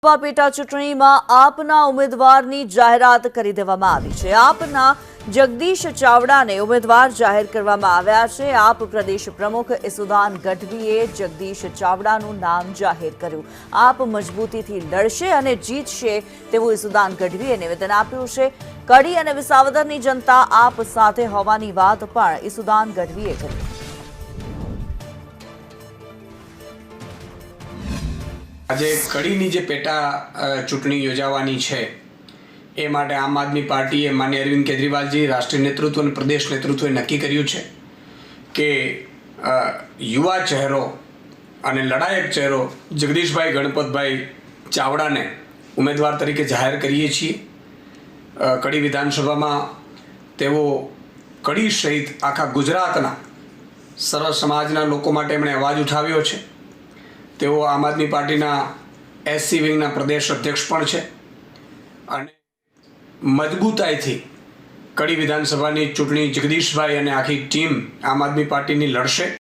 પેટા ચૂંટણીમાં આપના ઉમેદવારની જાહેરાત કરી દેવામાં આવી છે। આપના જગદીશ ચાવડાને ઉમેદવાર જાહેર કરવામાં આવ્યા છે। આપ પ્રદેશ પ્રમુખ ઈસુદાન ગઢવીએ જગદીશ ચાવડાનું નામ જાહેર કર્યું। આપ મજબૂતીથી લડશે અને જીતશે તેવું ઈસુદાન ગઢવીએ નિવેદન આપ્યું છે। કડી અને વિસાવદરની જનતા આપ સાથે હોવાની વાત પણ ઈસુદાન ગઢવીએ કરી। આજે કડીની જે પેટા ચૂંટણી યોજાવાની છે એ માટે આમ આદમી પાર્ટીએ માન્ય અરવિંદ કેજરીવાલજી રાષ્ટ્રીય નેતૃત્વ અને પ્રદેશ નેતૃત્વએ નક્કી કર્યું છે કે યુવા ચહેરો અને લડાયક ચહેરો જગદીશભાઈ ગણપતભાઈ ચાવડાને ઉમેદવાર તરીકે જાહેર કરીએ છીએ। કડી વિધાનસભામાં તેઓ કડી સહિત આખા ગુજરાતના સર્વ સમાજના લોકો માટે એમણે અવાજ ઉઠાવ્યો છે। તેઓ આમ આદમી પાર્ટીના એસસી વિંગના પ્રદેશ અધ્યક્ષ પણ છે અને મજબૂતાઈથી કડી વિધાનસભાની ચૂંટણી જગદીશભાઈ અને આખી ટીમ આમ આદમી પાર્ટીની લડશે।